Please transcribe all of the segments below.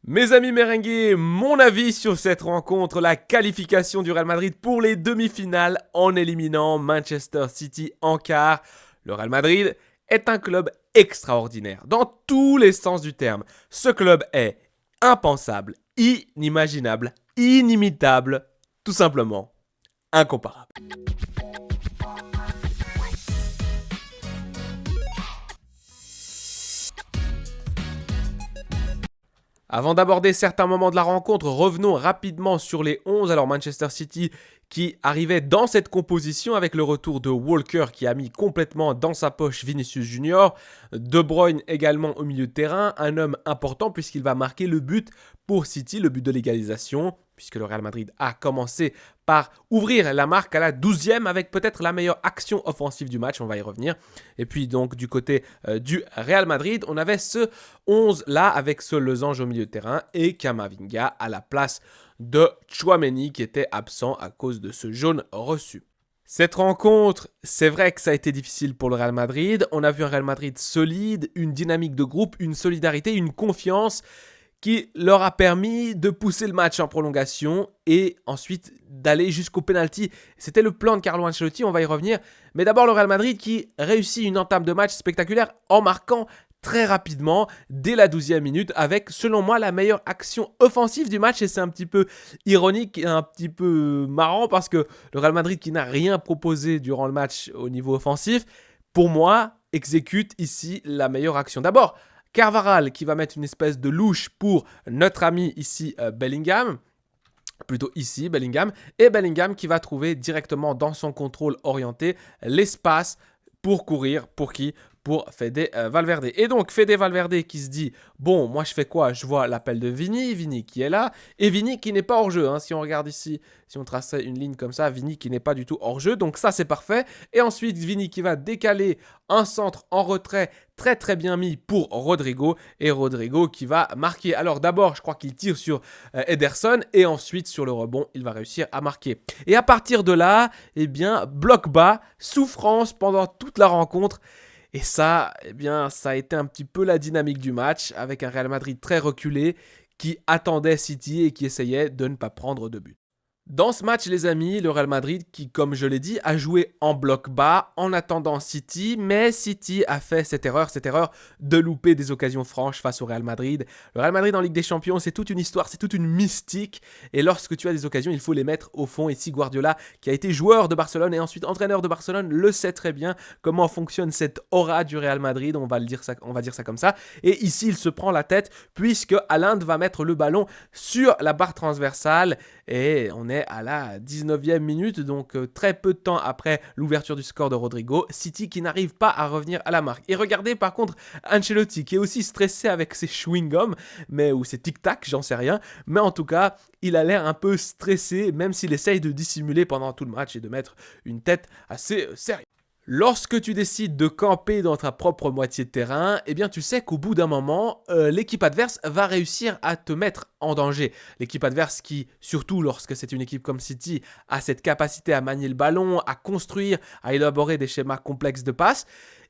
Mes amis merengues, mon avis sur cette rencontre, la qualification du Real Madrid pour les demi-finales en éliminant Manchester City en quart. Le Real Madrid est un club extraordinaire dans tous les sens du terme. Ce club est impensable, inimaginable, inimitable, tout simplement incomparable. Avant d'aborder certains moments de la rencontre, revenons rapidement sur les 11. Alors Manchester City qui arrivait dans cette composition avec le retour de Walker qui a mis complètement dans sa poche Vinicius Junior. De Bruyne également au milieu de terrain, un homme important puisqu'il va marquer le but pour City, le but de l'égalisation, puisque le Real Madrid a commencé par ouvrir la marque à la 12e avec peut-être la meilleure action offensive du match, on va y revenir. Et puis donc du côté du Real Madrid, on avait ce 11 là avec ce losange au milieu de terrain et Camavinga à la place de Tchouaméni qui était absent à cause de ce jaune reçu. Cette rencontre, c'est vrai que ça a été difficile pour le Real Madrid. On a vu un Real Madrid solide, une dynamique de groupe, une solidarité, une confiance qui leur a permis de pousser le match en prolongation et ensuite d'aller jusqu'au penalty. C'était le plan de Carlo Ancelotti, on va y revenir. Mais d'abord le Real Madrid qui réussit une entame de match spectaculaire en marquant très rapidement dès la 12e minute avec, selon moi, la meilleure action offensive du match. Et c'est un petit peu ironique et un petit peu marrant parce que le Real Madrid qui n'a rien proposé durant le match au niveau offensif, pour moi, exécute ici la meilleure action. D'abord, Carvajal qui va mettre une espèce de louche pour notre ami ici Bellingham. Plutôt ici, Bellingham. Et Bellingham qui va trouver directement dans son contrôle orienté l'espace pour courir. Pour qui ? Pour Fede Valverde. Et donc Fede Valverde qui se dit, bon, moi je fais quoi ? Je vois l'appel de Vini qui est là, et Vini qui n'est pas hors jeu. Si on regarde ici, si on traçait une ligne comme ça, Vini qui n'est pas du tout hors jeu, donc ça c'est parfait. Et ensuite Vini qui va décaler un centre en retrait très très bien mis pour Rodrigo, et Rodrigo qui va marquer. Alors d'abord, je crois qu'il tire sur Ederson, et ensuite sur le rebond, il va réussir à marquer. Et à partir de là, eh bien, bloc bas, souffrance pendant toute la rencontre. Et ça, eh bien, ça a été un petit peu la dynamique du match avec un Real Madrid très reculé qui attendait City et qui essayait de ne pas prendre de but. Dans ce match, les amis, le Real Madrid qui, comme je l'ai dit, a joué en bloc bas en attendant City, mais City a fait cette erreur de louper des occasions franches face au Real Madrid. Le Real Madrid en Ligue des Champions, c'est toute une histoire, c'est toute une mystique, et lorsque tu as des occasions, il faut les mettre au fond. Ici, Guardiola, qui a été joueur de Barcelone et ensuite entraîneur de Barcelone, le sait très bien comment fonctionne cette aura du Real Madrid, on va dire ça comme ça. Et ici, il se prend la tête puisque Haaland va mettre le ballon sur la barre transversale, et on est à la 19e minute, donc très peu de temps après l'ouverture du score de Rodrigo. City qui n'arrive pas à revenir à la marque. Et regardez par contre Ancelotti qui est aussi stressé avec ses chewing-gums, ou ses tic-tac, j'en sais rien. Mais en tout cas, il a l'air un peu stressé, même s'il essaye de dissimuler pendant tout le match et de mettre une tête assez sérieuse. Lorsque tu décides de camper dans ta propre moitié de terrain, eh bien tu sais qu'au bout d'un moment, l'équipe adverse va réussir à te mettre en danger. L'équipe adverse qui, surtout lorsque c'est une équipe comme City, a cette capacité à manier le ballon, à construire, à élaborer des schémas complexes de passe.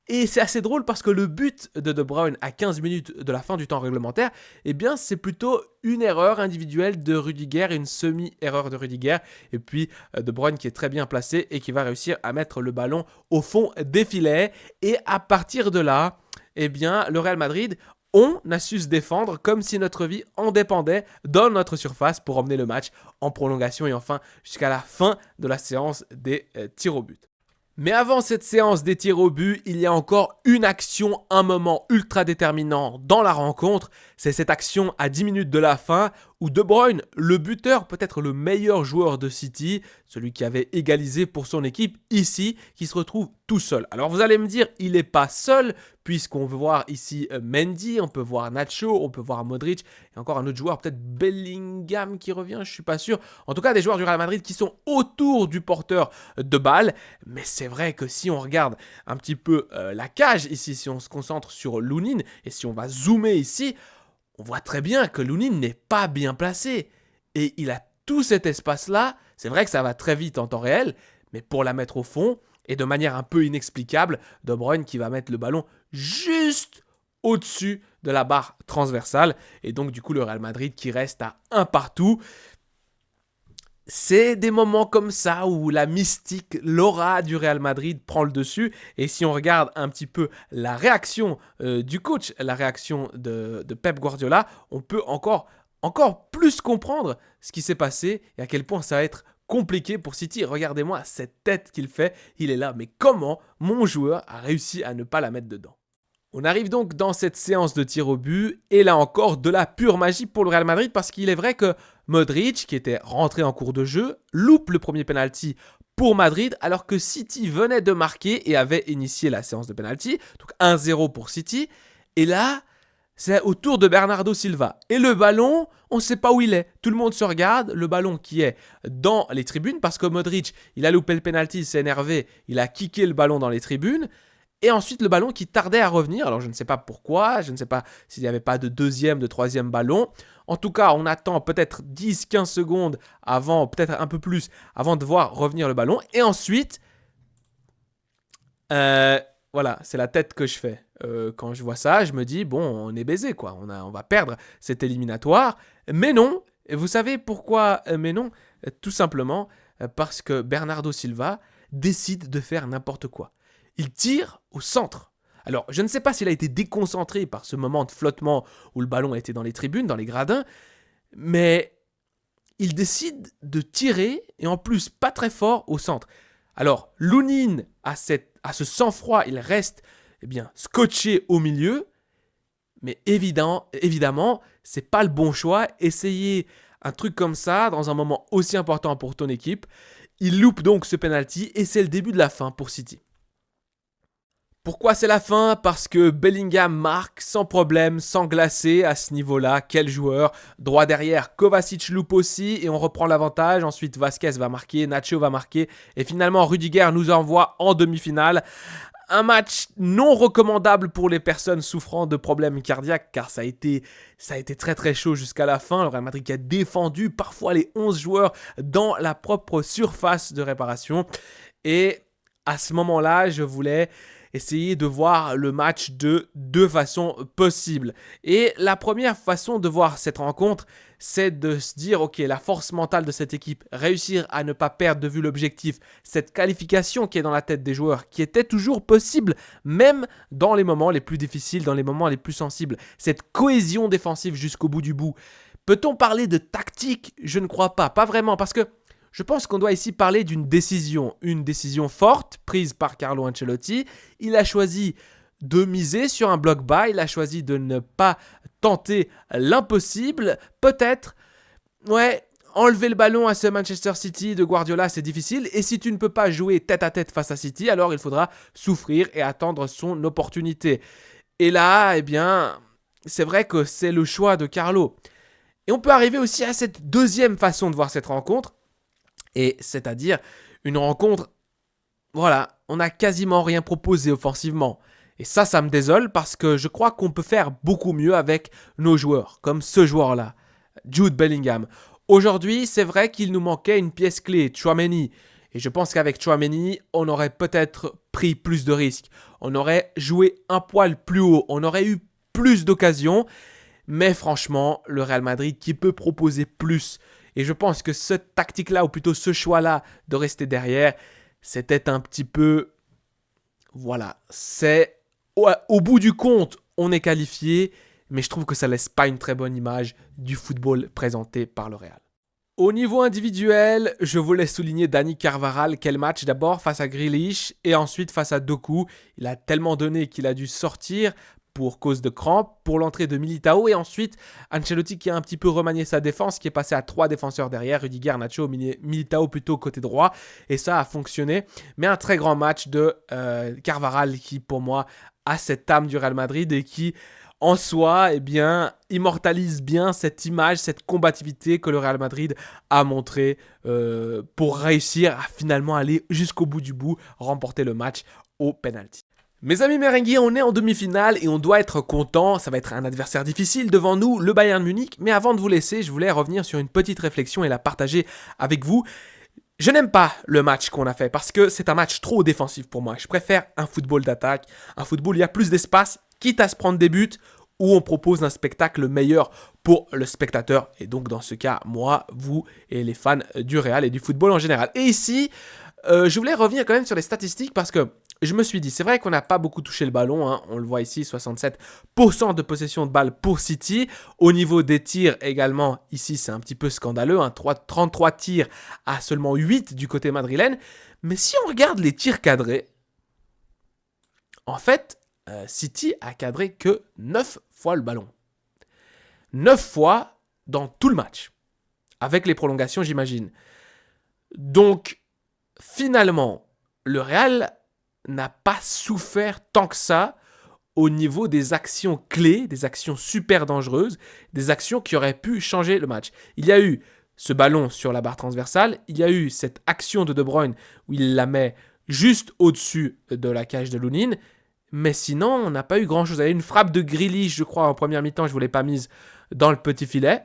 Et c'est assez drôle parce que le but de Bruyne à 15 minutes de la fin du temps réglementaire, eh bien c'est plutôt une erreur individuelle de Rudiger, une semi-erreur de Rudiger, et puis De Bruyne qui est très bien placé et qui va réussir à mettre le ballon au fond des filets. Et à partir de là, eh bien le Real Madrid, on a su se défendre comme si notre vie en dépendait dans notre surface pour emmener le match en prolongation et enfin jusqu'à la fin de la séance des tirs au but. Mais avant cette séance des tirs au but, il y a encore une action, un moment ultra déterminant dans la rencontre. C'est cette action à 10 minutes de la fin où De Bruyne, le buteur, peut-être le meilleur joueur de City, celui qui avait égalisé pour son équipe ici, qui se retrouve tout seul. Alors vous allez me dire, il n'est pas seul, puisqu'on veut voir ici Mendy, on peut voir Nacho, on peut voir Modric, et encore un autre joueur, peut-être Bellingham qui revient, je ne suis pas sûr. En tout cas, des joueurs du Real Madrid qui sont autour du porteur de balle. Mais c'est vrai que si on regarde un petit peu la cage ici, si on se concentre sur Lunin, et si on va zoomer ici, on voit très bien que Lunin n'est pas bien placé. Et il a tout cet espace-là. C'est vrai que ça va très vite en temps réel, mais pour la mettre au fond, et de manière un peu inexplicable, De Bruyne qui va mettre le ballon juste au-dessus de la barre transversale. Et donc, du coup, le Real Madrid qui reste à 1 partout. C'est des moments comme ça où la mystique, l'aura du Real Madrid prend le dessus. Et si on regarde un petit peu la réaction du coach, la réaction de Pep Guardiola, on peut encore plus comprendre ce qui s'est passé et à quel point ça va être compliqué pour City. Regardez-moi cette tête qu'il fait. Il est là, mais comment mon joueur a réussi à ne pas la mettre dedans? On arrive donc dans cette séance de tir au but et là encore de la pure magie pour le Real Madrid parce qu'il est vrai que Modric, qui était rentré en cours de jeu, loupe le premier penalty pour Madrid alors que City venait de marquer et avait initié la séance de penalty. Donc 1-0 pour City. Et là, c'est au tour de Bernardo Silva. Et le ballon, on ne sait pas où il est. Tout le monde se regarde. Le ballon qui est dans les tribunes parce que Modric, il a loupé le penalty, il s'est énervé, il a kické le ballon dans les tribunes. Et ensuite, le ballon qui tardait à revenir. Alors, je ne sais pas pourquoi. Je ne sais pas s'il n'y avait pas de deuxième, de troisième ballon. En tout cas, on attend peut-être 10-15 secondes avant, peut-être un peu plus, avant de voir revenir le ballon. Et ensuite, voilà, c'est la tête que je fais. Quand je vois ça, je me dis, bon, on est baisé, quoi. On va perdre cet éliminatoire. Mais non. Et vous savez pourquoi mais non? Tout simplement parce que Bernardo Silva décide de faire n'importe quoi. Il tire au centre. Alors, je ne sais pas s'il a été déconcentré par ce moment de flottement où le ballon était dans les tribunes, dans les gradins, mais il décide de tirer, et en plus pas très fort, au centre. Alors, Lunin a ce sang-froid, il reste scotché au milieu, mais évidemment, c'est pas le bon choix. Essayer un truc comme ça, dans un moment aussi important pour ton équipe, il loupe donc ce penalty, et c'est le début de la fin pour City. Pourquoi c'est la fin? Parce que Bellingham marque sans problème, sans glacer à ce niveau-là. Quel joueur! Droit derrière, Kovacic loupe aussi et on reprend l'avantage. Ensuite, Vasquez va marquer, Nacho va marquer. Et finalement, Rudiger nous envoie en demi-finale. Un match non recommandable pour les personnes souffrant de problèmes cardiaques car ça a été très très chaud jusqu'à la fin. Le Real Madrid qui a défendu parfois les 11 joueurs dans la propre surface de réparation. Et à ce moment-là, je voulais essayer de voir le match de deux façons possibles. Et la première façon de voir cette rencontre, c'est de se dire, ok, la force mentale de cette équipe, réussir à ne pas perdre de vue l'objectif, cette qualification qui est dans la tête des joueurs, qui était toujours possible, même dans les moments les plus difficiles, dans les moments les plus sensibles, cette cohésion défensive jusqu'au bout du bout. Peut-on parler de tactique? Je ne crois pas vraiment, parce que je pense qu'on doit ici parler d'une décision, une décision forte prise par Carlo Ancelotti. Il a choisi de miser sur un bloc bas, il a choisi de ne pas tenter l'impossible. Peut-être, enlever le ballon à ce Manchester City de Guardiola, c'est difficile. Et si tu ne peux pas jouer tête à tête face à City, alors il faudra souffrir et attendre son opportunité. Et là, c'est vrai que c'est le choix de Carlo. Et on peut arriver aussi à cette deuxième façon de voir cette rencontre. Et c'est-à-dire une rencontre, on n'a quasiment rien proposé offensivement. Et ça me désole parce que je crois qu'on peut faire beaucoup mieux avec nos joueurs, comme ce joueur-là, Jude Bellingham. Aujourd'hui, c'est vrai qu'il nous manquait une pièce clé, Tchouaméni. Et je pense qu'avec Tchouaméni, on aurait peut-être pris plus de risques. On aurait joué un poil plus haut, on aurait eu plus d'occasions. Mais franchement, le Real Madrid qui peut proposer plus. Et je pense que cette tactique-là, ou plutôt ce choix-là de rester derrière, c'était un petit peu... c'est... Au bout du compte, on est qualifié, mais je trouve que ça ne laisse pas une très bonne image du football présenté par le Real. Au niveau individuel, je voulais souligner Dani Carvajal. Quel match d'abord face à Grealish et ensuite face à Doku. Il a tellement donné qu'il a dû sortir pour cause de crampes, pour l'entrée de Militao et ensuite Ancelotti qui a un petit peu remanié sa défense, qui est passé à 3 défenseurs derrière, Rudiger, Nacho, Militao plutôt côté droit et ça a fonctionné. Mais un très grand match de Carvajal qui pour moi a cette âme du Real Madrid et qui en soi immortalise bien cette image, cette combativité que le Real Madrid a montré pour réussir à finalement aller jusqu'au bout du bout, remporter le match au penalty. Mes amis merengues, on est en demi-finale et on doit être content. Ça va être un adversaire difficile devant nous, le Bayern Munich. Mais avant de vous laisser, je voulais revenir sur une petite réflexion et la partager avec vous. Je n'aime pas le match qu'on a fait parce que c'est un match trop défensif pour moi. Je préfère un football d'attaque, un football où il y a plus d'espace, quitte à se prendre des buts, où on propose un spectacle meilleur pour le spectateur. Et donc dans ce cas, moi, vous et les fans du Real et du football en général. Et ici, je voulais revenir quand même sur les statistiques parce que je me suis dit, c'est vrai qu'on n'a pas beaucoup touché le ballon, hein, on le voit ici, 67% de possession de balle pour City. Au niveau des tirs également, ici c'est un petit peu scandaleux, hein, 33 tirs à seulement 8 du côté madrilène. Mais si on regarde les tirs cadrés, en fait, City a cadré que 9 fois le ballon. 9 fois dans tout le match. Avec les prolongations, j'imagine. Donc, finalement, le Real n'a pas souffert tant que ça au niveau des actions clés, des actions super dangereuses, des actions qui auraient pu changer le match. Il y a eu ce ballon sur la barre transversale, il y a eu cette action de De Bruyne où il la met juste au-dessus de la cage de Lunin, mais sinon, on n'a pas eu grand-chose. Il y a eu une frappe de Grealish, je crois, en première mi-temps, je ne vous l'ai pas mise dans le petit filet,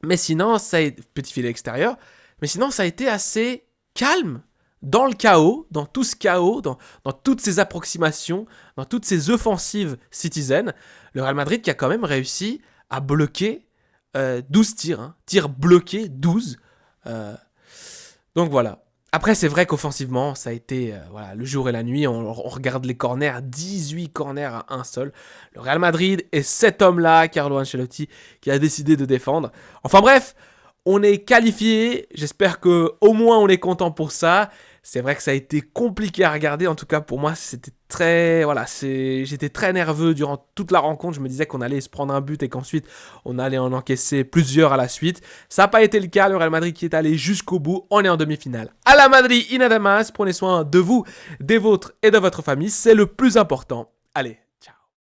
mais sinon, petit filet extérieur, mais sinon, ça a été assez calme dans le chaos, dans tout ce chaos, dans toutes ces approximations, dans toutes ces offensives citizennes. Le Real Madrid qui a quand même réussi à bloquer 12 tirs, hein, tirs bloqués, 12. Donc voilà. Après, c'est vrai qu'offensivement, ça a été voilà, le jour et la nuit. On regarde les corners, 18 corners à un seul. Le Real Madrid et cet homme-là, Carlo Ancelotti, qui a décidé de défendre. Enfin bref, on est qualifié. J'espère qu'au moins on est content pour ça. C'est vrai que ça a été compliqué à regarder. En tout cas, pour moi, c'était très... Voilà, j'étais très nerveux durant toute la rencontre. Je me disais qu'on allait se prendre un but et qu'ensuite, on allait en encaisser plusieurs à la suite. Ça n'a pas été le cas. Le Real Madrid qui est allé jusqu'au bout. On est en demi-finale. À la Madrid, y nada más. Prenez soin de vous, des vôtres et de votre famille. C'est le plus important. Allez,